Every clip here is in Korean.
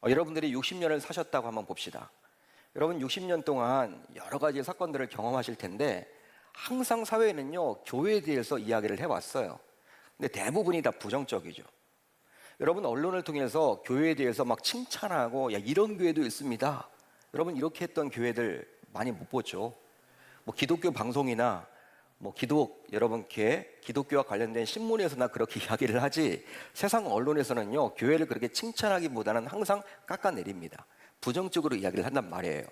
여러분들이 60년을 사셨다고 한번 봅시다. 여러분 60년 동안 여러 가지 사건들을 경험하실 텐데 항상 사회는요, 교회에 대해서 이야기를 해왔어요. 근데 대부분이 다 부정적이죠. 여러분 언론을 통해서 교회에 대해서 막 칭찬하고 야 이런 교회도 있습니다. 여러분 이렇게 했던 교회들 많이 못 보죠. 뭐 기독교 방송이나 여러분께 기독교와 관련된 신문에서나 그렇게 이야기를 하지 세상 언론에서는요 교회를 그렇게 칭찬하기보다는 항상 깎아내립니다. 부정적으로 이야기를 한단 말이에요.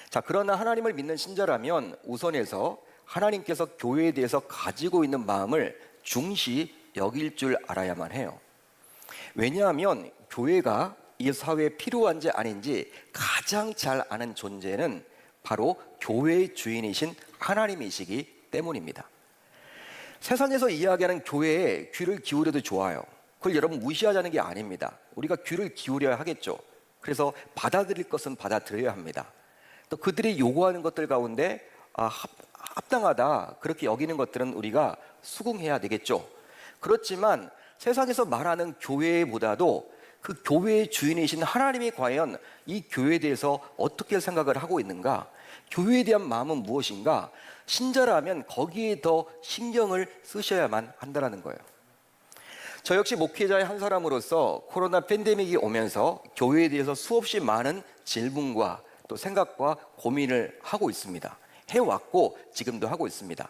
자, 그러나 하나님을 믿는 신자라면 우선해서 하나님께서 교회에 대해서 가지고 있는 마음을 중시 여길 줄 알아야만 해요. 왜냐하면 교회가 이 사회에 필요한지 아닌지 가장 잘 아는 존재는 바로 교회의 주인이신 하나님이시기 때문입니다. 세상에서 이야기하는 교회에 귀를 기울여도 좋아요. 그걸 여러분 무시하자는 게 아닙니다. 우리가 귀를 기울여야 하겠죠. 그래서 받아들일 것은 받아들여야 합니다. 또 그들이 요구하는 것들 가운데 합당하다 그렇게 여기는 것들은 우리가 수긍해야 되겠죠. 그렇지만 세상에서 말하는 교회보다도 그 교회의 주인이신 하나님이 과연 이 교회에 대해서 어떻게 생각을 하고 있는가, 교회에 대한 마음은 무엇인가, 신자라면 거기에 더 신경을 쓰셔야만 한다는 거예요. 저 역시 목회자의 한 사람으로서 코로나 팬데믹이 오면서 교회에 대해서 수없이 많은 질문과 또 생각과 고민을 하고 있습니다. 해왔고 지금도 하고 있습니다.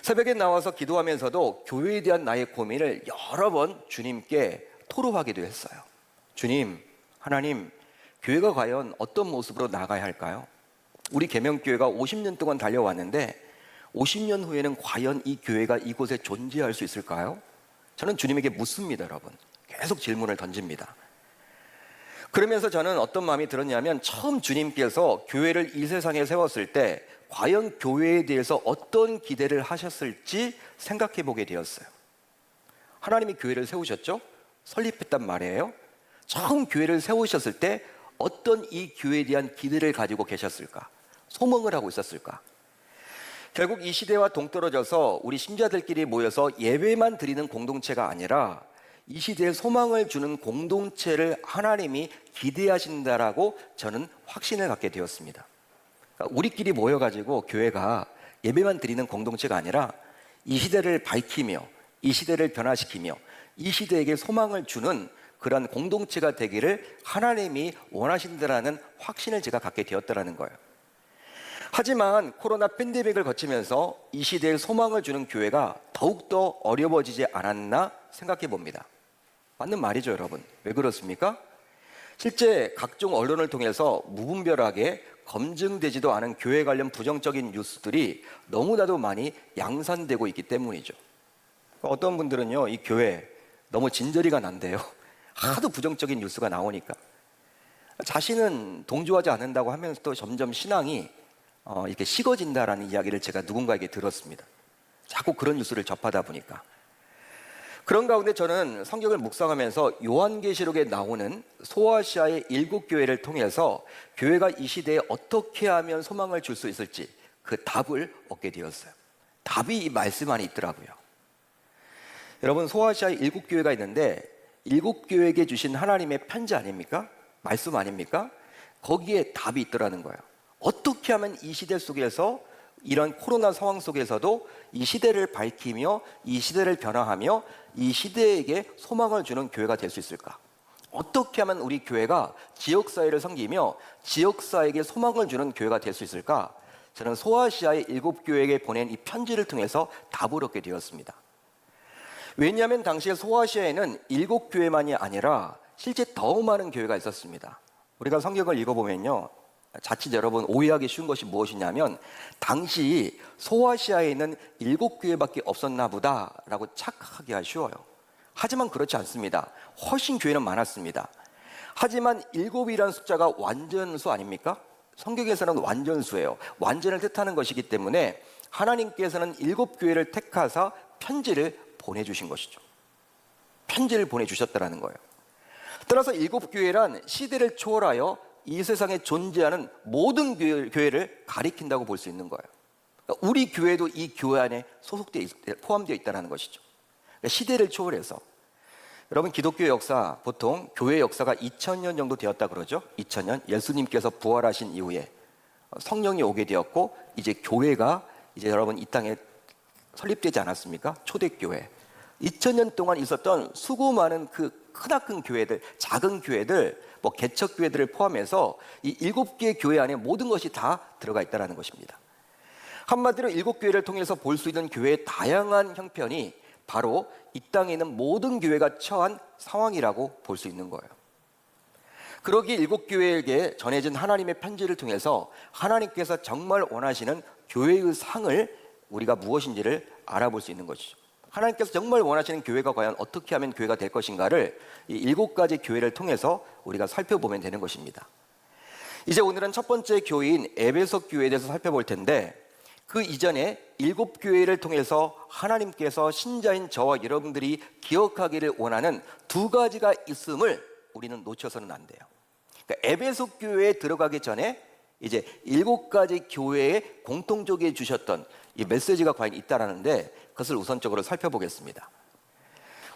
새벽에 나와서 기도하면서도 교회에 대한 나의 고민을 여러 번 주님께 토로하기도 했어요. 주님, 하나님, 교회가 과연 어떤 모습으로 나가야 할까요? 우리 계명교회가 50년 동안 달려왔는데 50년 후에는 과연 이 교회가 이곳에 존재할 수 있을까요? 저는 주님에게 묻습니다, 여러분. 계속 질문을 던집니다. 그러면서 저는 어떤 마음이 들었냐면 처음 주님께서 교회를 이 세상에 세웠을 때 과연 교회에 대해서 어떤 기대를 하셨을지 생각해 보게 되었어요. 하나님이 교회를 세우셨죠? 설립했단 말이에요. 처음 교회를 세우셨을 때 어떤 이 교회에 대한 기대를 가지고 계셨을까? 소망을 하고 있었을까? 결국 이 시대와 동떨어져서 우리 신자들끼리 모여서 예배만 드리는 공동체가 아니라 이 시대에 소망을 주는 공동체를 하나님이 기대하신다라고 저는 확신을 갖게 되었습니다. 그러니까 우리끼리 모여가지고 교회가 예배만 드리는 공동체가 아니라 이 시대를 밝히며 이 시대를 변화시키며 이 시대에게 소망을 주는 그런 공동체가 되기를 하나님이 원하신다라는 확신을 제가 갖게 되었다는 거예요. 하지만 코로나 팬데믹을 거치면서 이 시대에 소망을 주는 교회가 더욱더 어려워지지 않았나 생각해 봅니다. 맞는 말이죠, 여러분. 왜 그렇습니까? 실제 각종 언론을 통해서 무분별하게 검증되지도 않은 교회 관련 부정적인 뉴스들이 너무나도 많이 양산되고 있기 때문이죠. 어떤 분들은요, 이 교회 너무 진저리가 난대요. 하도 부정적인 뉴스가 나오니까. 자신은 동조하지 않는다고 하면서 또 점점 신앙이 이렇게 식어진다라는 이야기를 제가 누군가에게 들었습니다. 자꾸 그런 뉴스를 접하다 보니까. 그런 가운데 저는 성경을 묵상하면서 요한계시록에 나오는 소아시아의 7교회를 통해서 교회가 이 시대에 어떻게 하면 소망을 줄 수 있을지 그 답을 얻게 되었어요. 답이 이 말씀 안에 있더라고요. 여러분, 소아시아에 7교회가 있는데 7교회에게 주신 하나님의 편지 아닙니까? 말씀 아닙니까? 거기에 답이 있더라는 거예요. 어떻게 하면 이 시대 속에서 이런 코로나 상황 속에서도 이 시대를 밝히며 이 시대를 변화하며 이 시대에게 소망을 주는 교회가 될 수 있을까? 어떻게 하면 우리 교회가 지역사회를 섬기며 지역사회에게 소망을 주는 교회가 될 수 있을까? 저는 소아시아의 7교회에게 보낸 이 편지를 통해서 답을 얻게 되었습니다. 왜냐하면 당시에 소아시아에는 7교회만이 아니라 실제 더 많은 교회가 있었습니다. 우리가 성경을 읽어보면요, 자칫 여러분 오해하기 쉬운 것이 무엇이냐면 당시 소아시아에 있는 7교회밖에 없었나 보다라고 착각하기가 쉬워요. 하지만 그렇지 않습니다. 훨씬 교회는 많았습니다. 하지만 7이라는 숫자가 완전수 아닙니까? 성경에서는 완전수예요. 완전을 뜻하는 것이기 때문에 하나님께서는 7교회를 택하사 편지를 보내주신 것이죠. 편지를 보내주셨다는 거예요. 따라서 7교회란 시대를 초월하여 이 세상에 존재하는 모든 교회를 가리킨다고 볼 수 있는 거예요. 그러니까 우리 교회도 이 교회 안에 포함되어 있다는 것이죠. 그러니까 시대를 초월해서 여러분, 기독교 역사, 보통 교회 역사가 2000년 정도 되었다 그러죠. 2000년, 예수님께서 부활하신 이후에 성령이 오게 되었고, 이제 교회가 이제 여러분 이 땅에 설립되지 않았습니까? 초대교회. 2000년 동안 있었던 수많은 그 크나큰 교회들, 작은 교회들, 뭐 개척교회들을 포함해서 이 7개의 교회 안에 모든 것이 다 들어가 있다는 것입니다. 한마디로 7교회를 통해서 볼 수 있는 교회의 다양한 형편이 바로 이 땅에 있는 모든 교회가 처한 상황이라고 볼 수 있는 거예요. 그러기에 7교회에게 전해진 하나님의 편지를 통해서 하나님께서 정말 원하시는 교회의 상을 우리가 무엇인지를 알아볼 수 있는 것이죠. 하나님께서 정말 원하시는 교회가 과연 어떻게 하면 교회가 될 것인가를 이 7가지 교회를 통해서 우리가 살펴보면 되는 것입니다. 이제 오늘은 첫 번째 교회인 에베소 교회에 대해서 살펴볼 텐데, 그 이전에 7교회를 통해서 하나님께서 신자인 저와 여러분들이 기억하기를 원하는 2가지가 있음을 우리는 놓쳐서는 안 돼요. 그러니까 에베소 교회에 들어가기 전에 이제 7가지 교회에 공통적으로 주셨던 이 메시지가 과연 있다라는데, 그것을 우선적으로 살펴보겠습니다.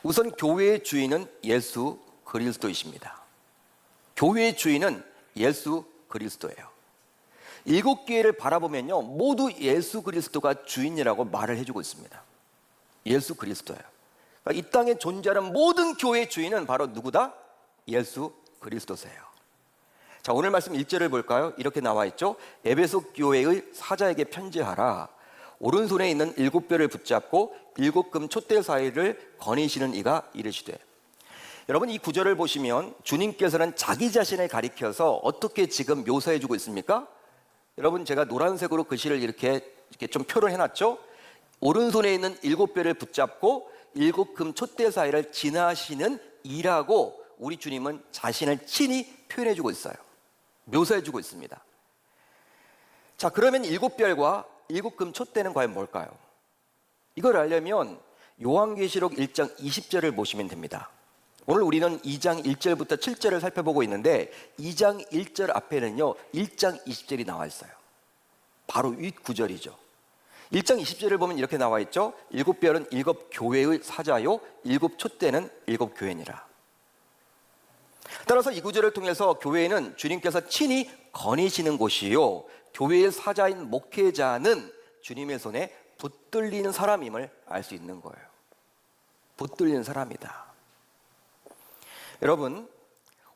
우선 교회의 주인은 예수 그리스도이십니다. 교회의 주인은 예수 그리스도예요. 7교회를 바라보면요, 모두 예수 그리스도가 주인이라고 말을 해주고 있습니다. 예수 그리스도예요. 그러니까 이 땅에 존재하는 모든 교회의 주인은 바로 누구다? 예수 그리스도세요. 자, 오늘 말씀 1절을 볼까요? 이렇게 나와 있죠. 에베소 교회의 사자에게 편지하라. 오른손에 있는 7뼈를 붙잡고 7금 촛대 사이를 거니시는 이가 이르시되. 여러분, 이 구절을 보시면 주님께서는 자기 자신을 가리켜서 어떻게 지금 묘사해주고 있습니까? 여러분, 제가 노란색으로 글씨를 이렇게 좀 표를 해놨죠. 오른손에 있는 7뼈를 붙잡고 7금 촛대 사이를 지나시는 이라고 우리 주님은 자신을 친히 표현해주고 있어요. 묘사해주고 있습니다. 자, 그러면 7별과 7금 촛대는 과연 뭘까요? 이걸 알려면 요한계시록 1장 20절을 보시면 됩니다. 오늘 우리는 2장 1절부터 7절을 살펴보고 있는데, 2장 1절 앞에는요 1장 20절이 나와 있어요. 바로 윗 구절이죠. 1장 20절을 보면 이렇게 나와 있죠. 7별은 7교회의 사자요 7촛대는 7교회니라. 따라서 이 구절을 통해서 교회는 주님께서 친히 거니시는 곳이요, 교회의 사자인 목회자는 주님의 손에 붙들리는 사람임을 알 수 있는 거예요. 붙들리는 사람이다. 여러분,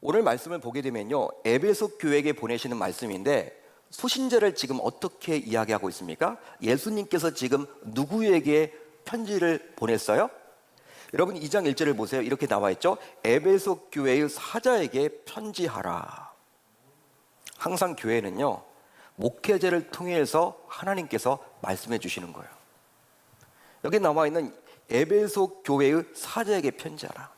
오늘 말씀을 보게 되면요, 에베소 교회에게 보내시는 말씀인데, 수신제를 지금 어떻게 이야기하고 있습니까? 예수님께서 지금 누구에게 편지를 보냈어요? 여러분, 2장 1절을 보세요. 이렇게 나와 있죠. 에베소 교회의 사자에게 편지하라. 항상 교회는요, 목회자를 통해서 하나님께서 말씀해 주시는 거예요. 여기 나와 있는 에베소 교회의 사자에게 편지하라.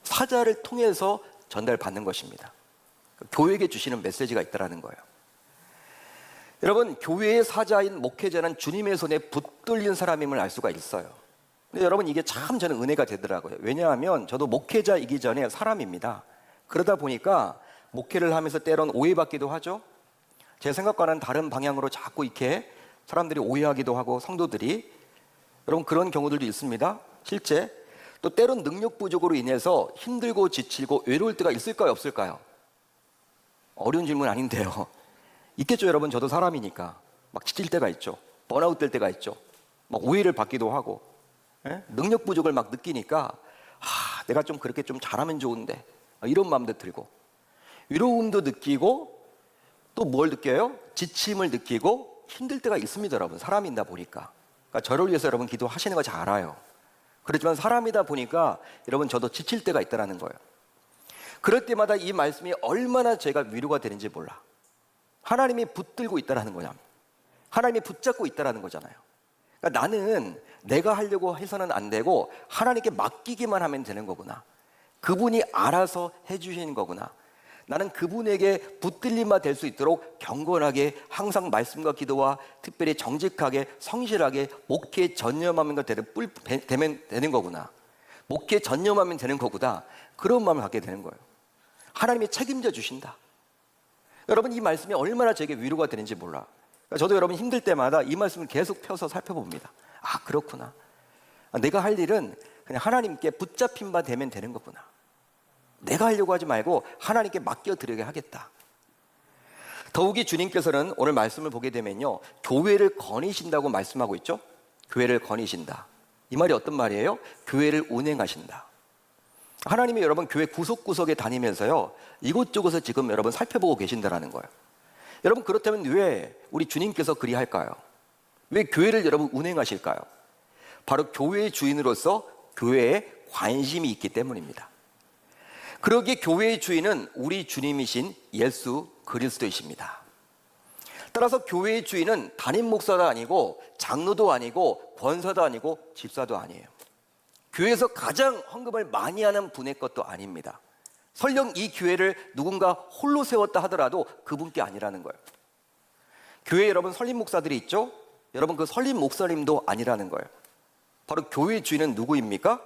사자를 통해서 전달받는 것입니다. 교회에게 주시는 메시지가 있다는 거예요. 여러분, 교회의 사자인 목회자는 주님의 손에 붙들린 사람임을 알 수가 있어요. 근데 여러분, 이게 참 저는 은혜가 되더라고요. 왜냐하면 저도 목회자이기 전에 사람입니다. 그러다 보니까 목회를 하면서 때론 오해받기도 하죠. 제 생각과는 다른 방향으로 자꾸 이렇게 사람들이 오해하기도 하고, 성도들이, 여러분, 그런 경우들도 있습니다. 실제 또 때론 능력 부족으로 인해서 힘들고 지치고 외로울 때가 있을까요, 없을까요? 어려운 질문 아닌데요. 있겠죠. 여러분, 저도 사람이니까 막 지칠 때가 있죠. 번아웃 될 때가 있죠. 막 오해를 받기도 하고, 능력 부족을 막 느끼니까 내가 좀 그렇게 좀 잘하면 좋은데, 이런 마음도 들고, 위로움도 느끼고, 또 뭘 느껴요? 지침을 느끼고 힘들 때가 있습니다. 여러분, 사람이다 보니까. 그러니까 저를 위해서 여러분 기도하시는 거 잘 알아요. 그렇지만 사람이다 보니까 여러분, 저도 지칠 때가 있다는 거예요. 그럴 때마다 이 말씀이 얼마나 제가 위로가 되는지 몰라. 하나님이 붙들고 있다는 거냐, 하나님이 붙잡고 있다는 거잖아요. 그러니까 나는 내가 하려고 해서는 안 되고 하나님께 맡기기만 하면 되는 거구나. 그분이 알아서 해주시는 거구나. 나는 그분에게 붙들림만 될 수 있도록 경건하게 항상 말씀과 기도와 특별히 정직하게 성실하게 목회에 전념하면 되면 되는 거구나. 목회에 전념하면 되는 거구나. 그런 마음을 갖게 되는 거예요. 하나님이 책임져 주신다. 여러분, 이 말씀이 얼마나 제게 위로가 되는지 몰라. 저도 여러분 힘들 때마다 이 말씀을 계속 펴서 살펴봅니다. 아, 그렇구나. 내가 할 일은 그냥 하나님께 붙잡힌 바 되면 되는 거구나. 내가 하려고 하지 말고 하나님께 맡겨드리게 하겠다. 더욱이 주님께서는 오늘 말씀을 보게 되면요, 교회를 거니신다고 말씀하고 있죠. 교회를 거니신다. 이 말이 어떤 말이에요? 교회를 운행하신다. 하나님이 여러분 교회 구석구석에 다니면서요, 이곳저곳을 지금 여러분 살펴보고 계신다라는 거예요. 여러분, 그렇다면 왜 우리 주님께서 그리 할까요? 왜 교회를 여러분 운행하실까요? 바로 교회의 주인으로서 교회에 관심이 있기 때문입니다. 그러기에 교회의 주인은 우리 주님이신 예수 그리스도이십니다. 따라서 교회의 주인은 담임 목사도 아니고 장로도 아니고 권사도 아니고 집사도 아니에요. 교회에서 가장 헌금을 많이 하는 분의 것도 아닙니다. 설령 이 교회를 누군가 홀로 세웠다 하더라도 그분께 아니라는 거예요. 교회에 여러분 설립 목사들이 있죠? 여러분 그 설립 목사님도 아니라는 거예요. 바로 교회의 주인은 누구입니까?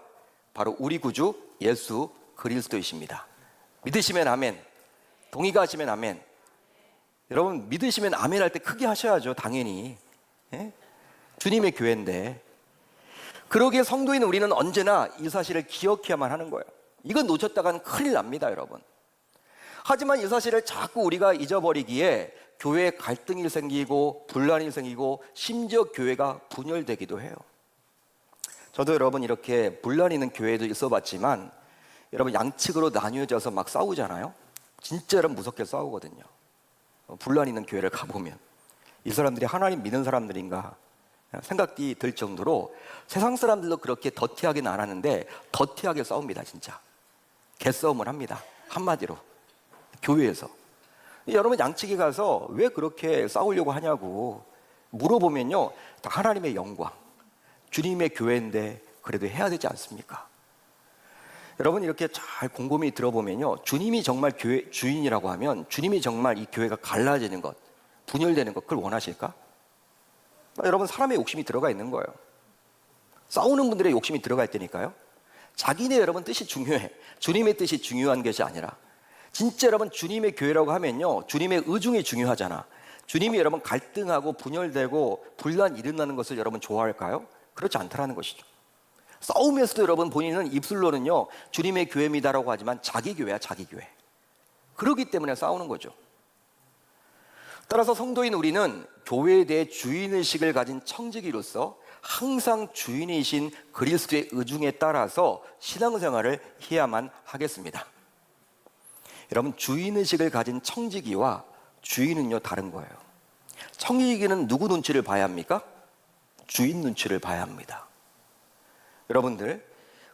바로 우리 구주 예수 그리스도이십니다. 믿으시면 아멘. 동의가 하시면 아멘. 여러분 믿으시면 아멘 할 때 크게 하셔야죠. 당연히. 예? 주님의 교회인데. 그러기에 성도인 우리는 언제나 이 사실을 기억해야만 하는 거예요. 이건 놓쳤다간 큰일 납니다, 여러분. 하지만 이 사실을 자꾸 우리가 잊어버리기에 교회에 갈등이 생기고 분란이 생기고 심지어 교회가 분열되기도 해요. 저도 여러분 이렇게 분란 있는 교회도 있어봤지만 여러분 양측으로 나뉘어져서 막 싸우잖아요. 진짜 여러분 무섭게 싸우거든요. 분란 있는 교회를 가보면 이 사람들이 하나님 믿는 사람들인가 생각이 들 정도로 세상 사람들도 그렇게 더티하게는 안 하는데 더티하게 싸웁니다. 진짜 개싸움을 합니다. 한마디로 교회에서. 여러분 양측에 가서 왜 그렇게 싸우려고 하냐고 물어보면요, 다 하나님의 영광, 주님의 교회인데 그래도 해야 되지 않습니까? 여러분 이렇게 잘 곰곰이 들어보면요, 주님이 정말 교회 주인이라고 하면 주님이 정말 이 교회가 갈라지는 것, 분열되는 것, 그걸 원하실까? 여러분 사람의 욕심이 들어가 있는 거예요. 싸우는 분들의 욕심이 들어가 있다니까요. 자기네 여러분 뜻이 중요해. 주님의 뜻이 중요한 것이 아니라 진짜 여러분 주님의 교회라고 하면요, 주님의 의중이 중요하잖아. 주님이 여러분 갈등하고 분열되고 분란 일어나는 것을 여러분 좋아할까요? 그렇지 않다라는 것이죠. 싸우면서도 여러분 본인은 입술로는요 주님의 교회입니다라고 하지만 자기 교회야, 자기 교회. 그렇기 때문에 싸우는 거죠. 따라서 성도인 우리는 교회에 대해 주인의식을 가진 청지기로서 항상 주인이신 그리스도의 의중에 따라서 신앙생활을 해야만 하겠습니다. 여러분 주인의식을 가진 청지기와 주인은요 다른 거예요. 청지기는 누구 눈치를 봐야 합니까? 주인 눈치를 봐야 합니다. 여러분들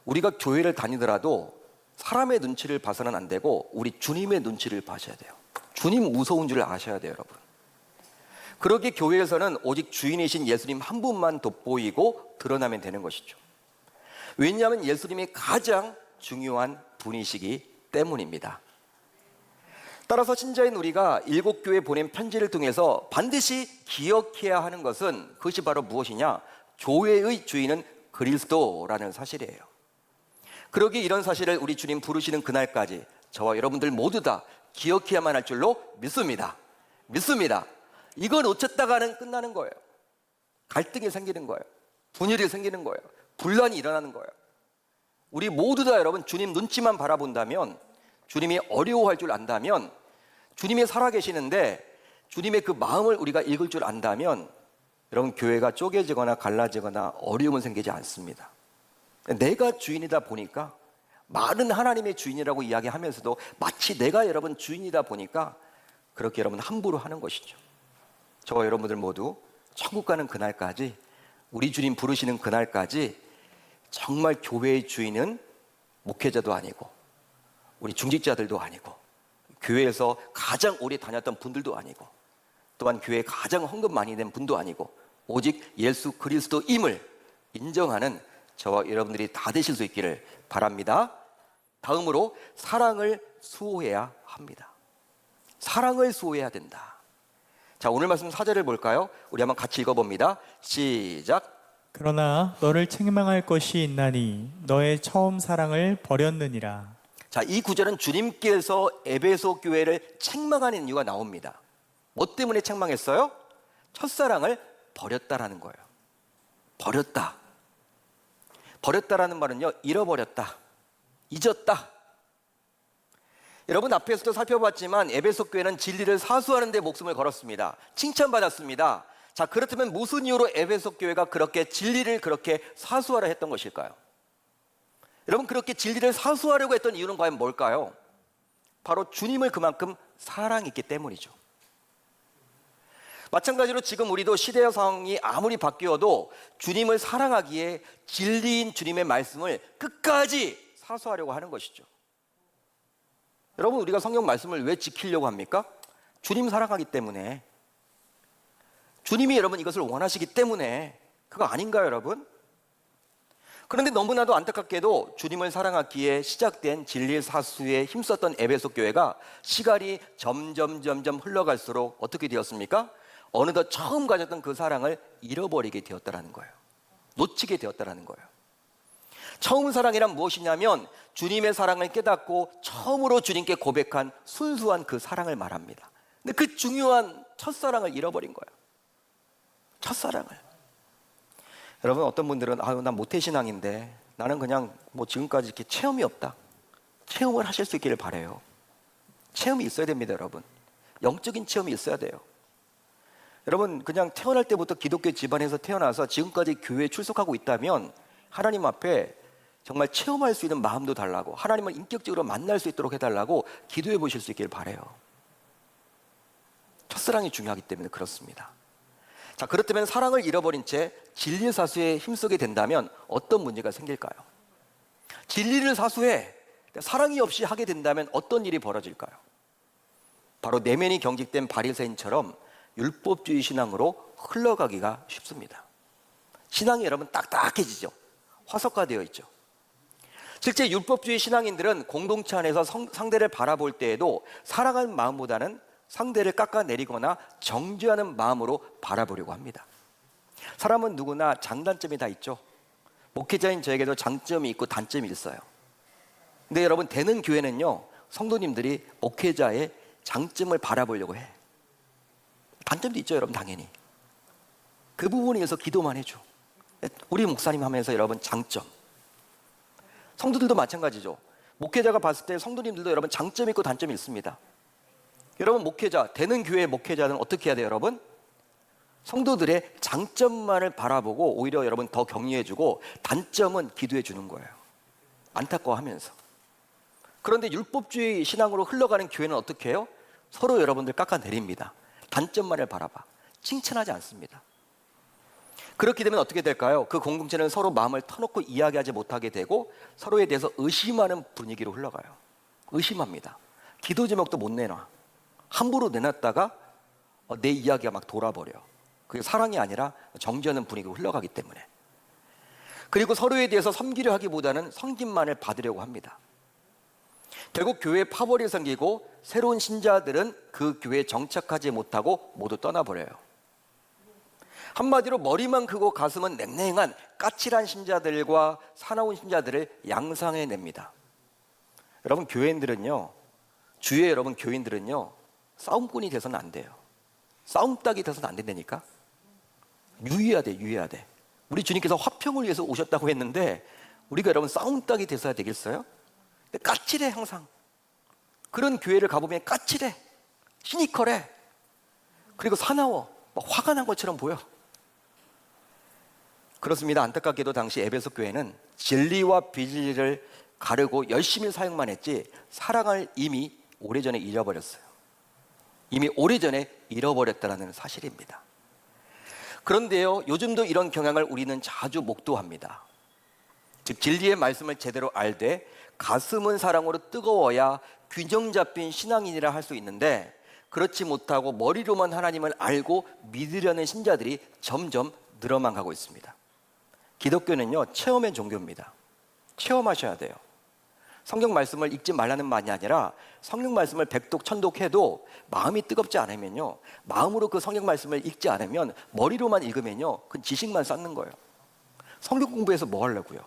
우리가 교회를 다니더라도 사람의 눈치를 봐서는 안 되고 우리 주님의 눈치를 봐셔야 돼요. 주님 무서운 줄 아셔야 돼요, 여러분. 그러기에 교회에서는 오직 주인이신 예수님 한 분만 돋보이고 드러나면 되는 것이죠. 왜냐하면 예수님이 가장 중요한 분이시기 때문입니다. 따라서 신자인 우리가 7교회에 보낸 편지를 통해서 반드시 기억해야 하는 것은 그것이 바로 무엇이냐? 교회의 주인은 그리스도라는 사실이에요. 그러기에 이런 사실을 우리 주님 부르시는 그날까지 저와 여러분들 모두 다 기억해야만 할 줄로 믿습니다. 믿습니다. 이거 놓쳤다가는 끝나는 거예요. 갈등이 생기는 거예요. 분열이 생기는 거예요. 분란이 일어나는 거예요. 우리 모두 다 여러분 주님 눈치만 바라본다면, 주님이 어려워할 줄 안다면, 주님이 살아계시는데 주님의 그 마음을 우리가 읽을 줄 안다면 여러분 교회가 쪼개지거나 갈라지거나 어려움은 생기지 않습니다. 내가 주인이다 보니까, 많은 하나님의 주인이라고 이야기하면서도 마치 내가 여러분 주인이다 보니까 그렇게 여러분 함부로 하는 것이죠. 저와 여러분들 모두 천국 가는 그날까지, 우리 주님 부르시는 그날까지 정말 교회의 주인은 목회자도 아니고 우리 중직자들도 아니고 교회에서 가장 오래 다녔던 분들도 아니고 또한 교회에 가장 헌금 많이 낸 분도 아니고 오직 예수 그리스도임을 인정하는 저와 여러분들이 다 되실 수 있기를 바랍니다. 다음으로 사랑을 수호해야 합니다. 사랑을 수호해야 된다. 자, 오늘 말씀 4절을 볼까요? 우리 한번 같이 읽어봅니다. 시작. 그러나 너를 책망할 것이 있나니 너의 처음 사랑을 버렸느니라. 자, 이 구절은 주님께서 에베소 교회를 책망하는 이유가 나옵니다. 뭐 때문에 책망했어요? 첫사랑을 버렸다라는 거예요. 버렸다. 버렸다라는 말은요, 잃어버렸다, 잊었다. 여러분, 앞에서도 살펴봤지만 에베소 교회는 진리를 사수하는 데 목숨을 걸었습니다. 칭찬받았습니다. 자, 그렇다면 무슨 이유로 에베소 교회가 그렇게 진리를 그렇게 사수하려 했던 것일까요? 여러분, 그렇게 진리를 사수하려고 했던 이유는 과연 뭘까요? 바로 주님을 그만큼 사랑했기 때문이죠. 마찬가지로 지금 우리도 시대의 상황이 아무리 바뀌어도 주님을 사랑하기에 진리인 주님의 말씀을 끝까지 사수하려고 하는 것이죠. 여러분, 우리가 성경 말씀을 왜 지키려고 합니까? 주님 사랑하기 때문에. 주님이 여러분 이것을 원하시기 때문에. 그거 아닌가요, 여러분? 그런데 너무나도 안타깝게도 주님을 사랑하기에 시작된 진리 사수에 힘썼던 에베소 교회가 시간이 점점 흘러갈수록 어떻게 되었습니까? 어느덧 처음 가졌던 그 사랑을 잃어버리게 되었다라는 거예요. 놓치게 되었다라는 거예요. 처음 사랑이란 무엇이냐면 주님의 사랑을 깨닫고 처음으로 주님께 고백한 순수한 그 사랑을 말합니다. 근데 그 중요한 첫사랑을 잃어버린 거예요. 첫사랑을. 여러분, 어떤 분들은 아유, 난 모태신앙인데 나는 그냥 뭐 지금까지 이렇게 체험이 없다. 체험을 하실 수 있기를 바라요. 체험이 있어야 됩니다, 여러분. 영적인 체험이 있어야 돼요. 여러분, 그냥 태어날 때부터 기독교 집안에서 태어나서 지금까지 교회에 출석하고 있다면 하나님 앞에 정말 체험할 수 있는 마음도 달라고, 하나님을 인격적으로 만날 수 있도록 해달라고 기도해 보실 수 있기를 바라요. 첫사랑이 중요하기 때문에 그렇습니다. 자, 그렇다면 사랑을 잃어버린 채 진리 사수에 힘쓰게 된다면 어떤 문제가 생길까요? 진리를 사수해 사랑이 없이 하게 된다면 어떤 일이 벌어질까요? 바로 내면이 경직된 바리새인처럼 율법주의 신앙으로 흘러가기가 쉽습니다. 신앙이 여러분 딱딱해지죠. 화석화되어 있죠. 실제 율법주의 신앙인들은 공동체 안에서 상대를 바라볼 때에도 사랑하는 마음보다는 상대를 깎아내리거나 정죄하는 마음으로 바라보려고 합니다. 사람은 누구나 장단점이 다 있죠. 목회자인 저에게도 장점이 있고 단점이 있어요. 근데 여러분, 되는 교회는요, 성도님들이 목회자의 장점을 바라보려고 해. 단점도 있죠, 여러분, 당연히. 그 부분에 의해서 기도만 해줘. 우리 목사님 하면서 여러분 장점. 성도들도 마찬가지죠. 목회자가 봤을 때 성도님들도 여러분 장점이 있고 단점이 있습니다. 여러분, 목회자, 되는 교회의 목회자는 어떻게 해야 돼요, 여러분? 성도들의 장점만을 바라보고 오히려 여러분 더 격려해주고 단점은 기도해 주는 거예요. 안타까워하면서. 그런데 율법주의 신앙으로 흘러가는 교회는 어떻게 해요? 서로 여러분들 깎아내립니다. 단점만을 바라봐. 칭찬하지 않습니다. 그렇게 되면 어떻게 될까요? 그 공동체는 서로 마음을 터놓고 이야기하지 못하게 되고 서로에 대해서 의심하는 분위기로 흘러가요. 의심합니다. 기도 제목도 못 내놔. 함부로 내놨다가 내 이야기가 막 돌아버려. 그게 사랑이 아니라 정죄하는 분위기로 흘러가기 때문에. 그리고 서로에 대해서 섬기려 하기보다는 섬김만을 받으려고 합니다. 결국 교회에 파벌이 생기고 새로운 신자들은 그 교회에 정착하지 못하고 모두 떠나버려요. 한마디로 머리만 크고 가슴은 냉랭한 까칠한 신자들과 사나운 신자들을 양상해냅니다. 여러분, 교인들은요, 주위에 여러분 교인들은요, 싸움꾼이 돼서는 안 돼요. 싸움닭이 돼서는 안 된다니까. 유의해야 돼, 유의해야 돼. 우리 주님께서 화평을 위해서 오셨다고 했는데 우리가 여러분 싸움닭이 돼서야 되겠어요? 근데 까칠해, 항상. 그런 교회를 가보면 까칠해, 시니컬해, 그리고 사나워, 막 화가 난 것처럼 보여. 그렇습니다. 안타깝게도 당시 에베소 교회는 진리와 비진리를 가르고 열심히 사용만 했지 사랑을 이미 오래전에 잃어버렸어요. 이미 오래전에 잃어버렸다는 사실입니다. 그런데요, 요즘도 이런 경향을 우리는 자주 목도합니다. 즉, 진리의 말씀을 제대로 알되 가슴은 사랑으로 뜨거워야 균형 잡힌 신앙인이라 할 수 있는데, 그렇지 못하고 머리로만 하나님을 알고 믿으려는 신자들이 점점 늘어만 가고 있습니다. 기독교는요, 체험의 종교입니다. 체험하셔야 돼요. 성경 말씀을 읽지 말라는 말이 아니라 성경 말씀을 백독 천독해도 마음이 뜨겁지 않으면요, 마음으로 그 성경 말씀을 읽지 않으면 머리로만 읽으면요, 그 지식만 쌓는 거예요. 성경 공부해서 뭐 하려고요?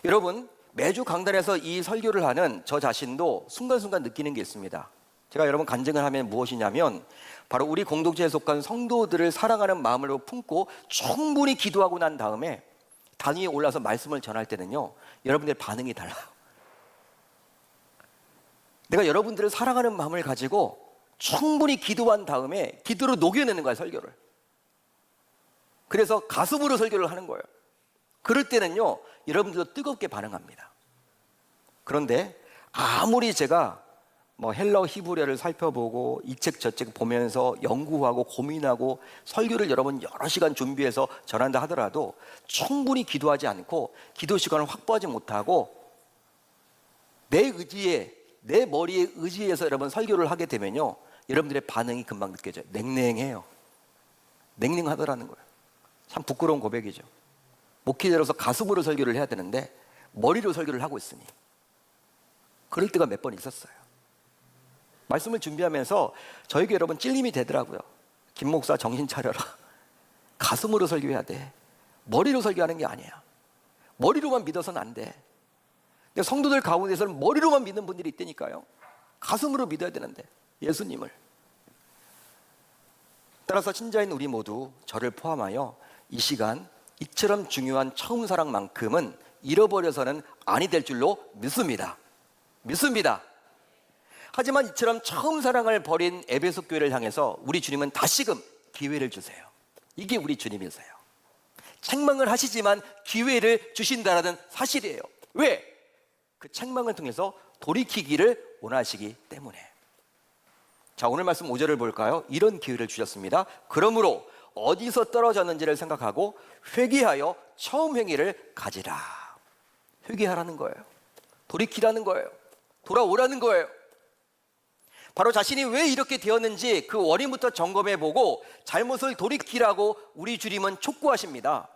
여러분, 매주 강단에서 이 설교를 하는 저 자신도 순간순간 느끼는 게 있습니다. 제가 여러분 간증을 하면 무엇이냐면, 바로 우리 공동체에 속한 성도들을 사랑하는 마음으로 품고 충분히 기도하고 난 다음에 단위에 올라서 말씀을 전할 때는요, 여러분들의 반응이 달라요. 내가 여러분들을 사랑하는 마음을 가지고 충분히 기도한 다음에 기도로 녹여내는 거야, 설교를. 그래서 가슴으로 설교를 하는 거예요. 그럴 때는요, 여러분들도 뜨겁게 반응합니다. 그런데 아무리 제가 헬러 히브리어를 살펴보고 이 책 저 책 보면서 연구하고 고민하고 설교를 여러분 여러 시간 준비해서 전한다 하더라도 충분히 기도하지 않고 기도 시간을 확보하지 못하고 내 의지에, 내 머리에 의지해서 여러분 설교를 하게 되면요, 여러분들의 반응이 금방 느껴져요. 냉랭해요. 냉랭하더라는 거예요. 참 부끄러운 고백이죠. 목회자로서 가슴으로 설교를 해야 되는데 머리로 설교를 하고 있으니 그럴 때가 몇 번 있었어요. 말씀을 준비하면서 저에게 여러분 찔림이 되더라고요. 김 목사 정신 차려라. 가슴으로 설교해야 돼. 머리로 설교하는 게 아니야. 머리로만 믿어서는 안 돼. 근데 성도들 가운데서는 머리로만 믿는 분들이 있다니까요. 가슴으로 믿어야 되는데, 예수님을. 따라서 신자인 우리 모두 저를 포함하여 이 시간 이처럼 중요한 처음 사랑만큼은 잃어버려서는 아니 될 줄로 믿습니다. 믿습니다. 하지만 이처럼 처음 사랑을 버린 에베소 교회를 향해서 우리 주님은 다시금 기회를 주세요. 이게 우리 주님이세요. 책망을 하시지만 기회를 주신다라는 사실이에요. 왜? 그 책망을 통해서 돌이키기를 원하시기 때문에. 자, 오늘 말씀 5절을 볼까요? 이런 기회를 주셨습니다. 그러므로 어디서 떨어졌는지를 생각하고 회개하여 처음 행위를 가지라. 회개하라는 거예요. 돌이키라는 거예요. 돌아오라는 거예요. 바로 자신이 왜 이렇게 되었는지 그 원인부터 점검해보고 잘못을 돌이키라고 우리 주님은 촉구하십니다.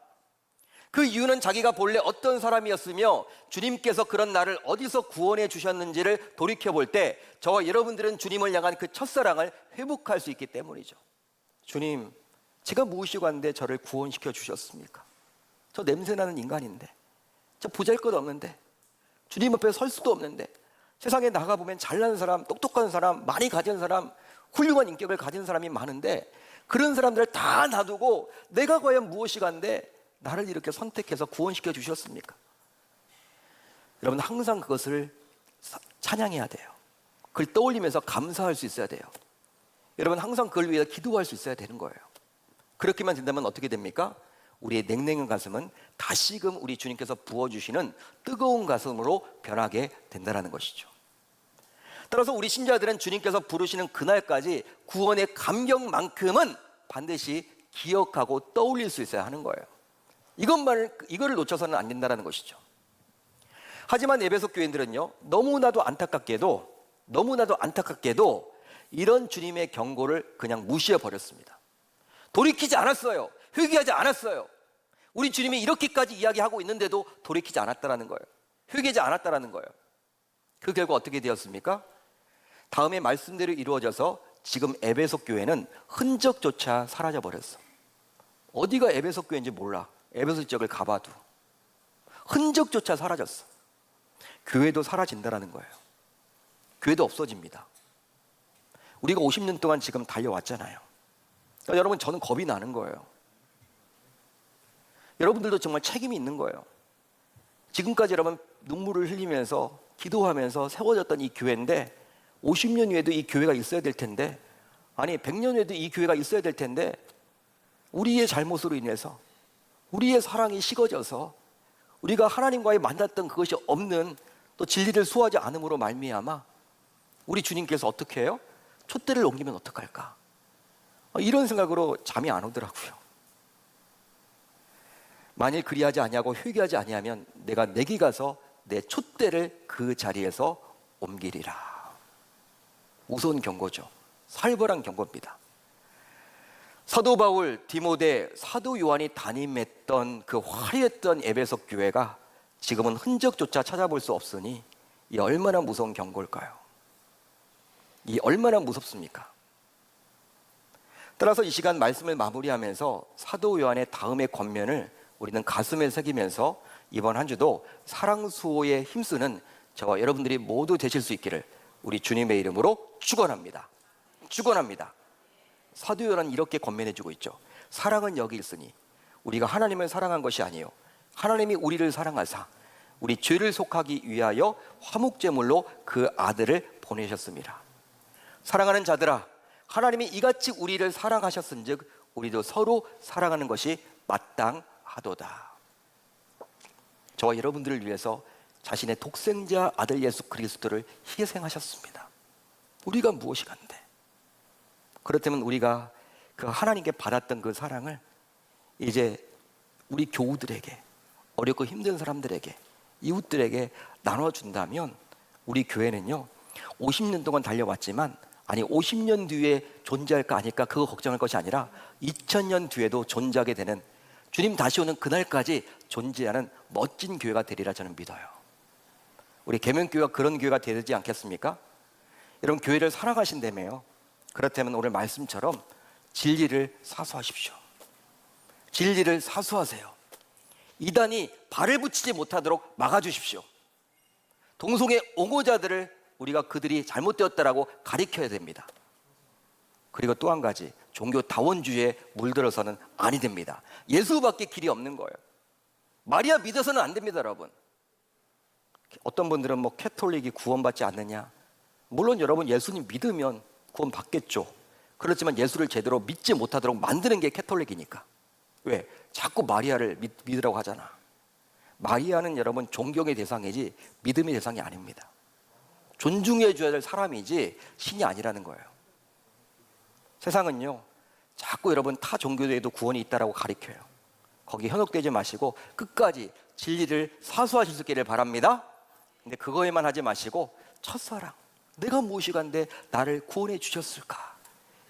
그 이유는 자기가 본래 어떤 사람이었으며 주님께서 그런 나를 어디서 구원해 주셨는지를 돌이켜볼 때 저와 여러분들은 주님을 향한 그 첫사랑을 회복할 수 있기 때문이죠. 주님, 제가 무엇이고 한데 저를 구원시켜 주셨습니까? 저 냄새나는 인간인데, 저 보잘것없는데, 주님 앞에 설 수도 없는데, 세상에 나가보면 잘난 사람, 똑똑한 사람, 많이 가진 사람, 훌륭한 인격을 가진 사람이 많은데 그런 사람들을 다 놔두고 내가 과연 무엇이간데 나를 이렇게 선택해서 구원시켜 주셨습니까? 여러분, 항상 그것을 찬양해야 돼요. 그걸 떠올리면서 감사할 수 있어야 돼요. 여러분, 항상 그걸 위해서 기도할 수 있어야 되는 거예요. 그렇게만 된다면 어떻게 됩니까? 우리의 냉랭한 가슴은 다시금 우리 주님께서 부어주시는 뜨거운 가슴으로 변하게 된다는 것이죠. 따라서 우리 신자들은 주님께서 부르시는 그날까지 구원의 감격만큼은 반드시 기억하고 떠올릴 수 있어야 하는 거예요. 이거를 놓쳐서는 안 된다는 것이죠. 하지만 에베소 교인들은요, 너무나도 안타깝게도 이런 주님의 경고를 그냥 무시해 버렸습니다. 돌이키지 않았어요. 회개하지 않았어요. 우리 주님이 이렇게까지 이야기하고 있는데도 돌이키지 않았다라는 거예요. 회개하지 않았다라는 거예요. 그 결과 어떻게 되었습니까? 다음에 말씀대로 이루어져서 지금 에베소 교회는 흔적조차 사라져 버렸어. 어디가 에베소 교회인지 몰라. 에베소 지역을 가봐도 흔적조차 사라졌어. 교회도 사라진다라는 거예요. 교회도 없어집니다. 우리가 50년 동안 지금 달려왔잖아요. 그러니까 여러분, 저는 겁이 나는 거예요. 여러분들도 정말 책임이 있는 거예요. 지금까지 여러분 눈물을 흘리면서 기도하면서 세워졌던 이 교회인데 50년 후에도 이 교회가 있어야 될 텐데, 아니 100년 후에도 이 교회가 있어야 될 텐데 우리의 잘못으로 인해서, 우리의 사랑이 식어져서 우리가 하나님과의 만났던 그것이 없는, 또 진리를 수호하지 않음으로 말미암아 우리 주님께서 어떻게 해요? 촛대를 옮기면 어떡할까? 이런 생각으로 잠이 안 오더라고요. 만일 그리하지 아니하고 회개하지 아니하면 내가 내게 가서 내 촛대를 그 자리에서 옮기리라. 무서운 경고죠. 살벌한 경고입니다. 사도 바울, 디모데, 사도 요한이 담임했던 그 화려했던 에베소 교회가 지금은 흔적조차 찾아볼 수 없으니 이 얼마나 무서운 경고일까요? 이 얼마나 무섭습니까? 따라서 이 시간 말씀을 마무리하면서 사도 요한의 다음의 권면을 우리는 가슴에 새기면서 이번 한 주도 사랑 수호에 힘쓰는 저와 여러분들이 모두 되실 수 있기를 우리 주님의 이름으로 축원합니다. 축원합니다. 사도 요한은 이렇게 권면해주고 있죠. 사랑은 여기 있으니 우리가 하나님을 사랑한 것이 아니요 하나님이 우리를 사랑하사 우리 죄를 속하기 위하여 화목제물로 그 아들을 보내셨습니다. 사랑하는 자들아, 하나님이 이같이 우리를 사랑하셨은즉 우리도 서로 사랑하는 것이 마땅하도다. 저와 여러분들을 위해서 자신의 독생자 아들 예수 그리스도를 희생하셨습니다. 우리가 무엇이 간데? 그렇다면 우리가 그 하나님께 받았던 그 사랑을 이제 우리 교우들에게, 어렵고 힘든 사람들에게, 이웃들에게 나눠준다면 우리 교회는요 50년 동안 달려왔지만, 아니 50년 뒤에 존재할까 아닐까 그거 걱정할 것이 아니라 2000년 뒤에도 존재하게 되는, 주님 다시 오는 그날까지 존재하는 멋진 교회가 되리라 저는 믿어요. 우리 계명교회가 그런 교회가 되지 않겠습니까? 여러분 교회를 사랑하신다며요. 그렇다면 오늘 말씀처럼 진리를 사수하십시오. 진리를 사수하세요. 이단이 발을 붙이지 못하도록 막아주십시오. 동성애 옹호자들을 우리가 그들이 잘못되었다라고 가리켜야 됩니다. 그리고 또 한 가지, 종교 다원주의에 물들어서는 아니 됩니다. 예수밖에 길이 없는 거예요. 마리아 믿어서는 안 됩니다, 여러분. 어떤 분들은 뭐 캐톨릭이 구원받지 않느냐. 물론 여러분 예수님 믿으면 구원 받겠죠. 그렇지만 예수를 제대로 믿지 못하도록 만드는 게 캐톨릭이니까. 왜? 자꾸 마리아를 믿으라고 하잖아. 마리아는 여러분 존경의 대상이지 믿음의 대상이 아닙니다. 존중해 줘야 될 사람이지 신이 아니라는 거예요. 세상은요 자꾸 여러분 타 종교에도 구원이 있다라고 가리켜요. 거기 현혹되지 마시고 끝까지 진리를 사수하실 수 있기를 바랍니다. 근데 그거에만 하지 마시고 첫사랑, 내가 무엇이 간데 나를 구원해 주셨을까,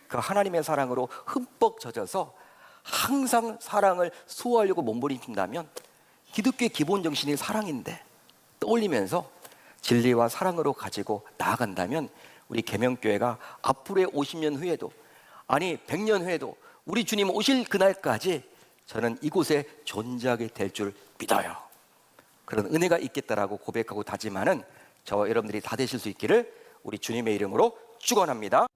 그 하나님의 사랑으로 흠뻑 젖어서 항상 사랑을 수호하려고 몸부림친다면, 기독교의 기본 정신이 사랑인데 떠올리면서 진리와 사랑으로 가지고 나아간다면 우리 계명교회가 앞으로의 50년 후에도, 아니 100년 후에도 우리 주님 오실 그날까지 저는 이곳에 존재하게 될 줄 믿어요. 그런 은혜가 있겠다라고 고백하고 다짐하는 저와 여러분들이 다 되실 수 있기를 우리 주님의 이름으로 축원합니다.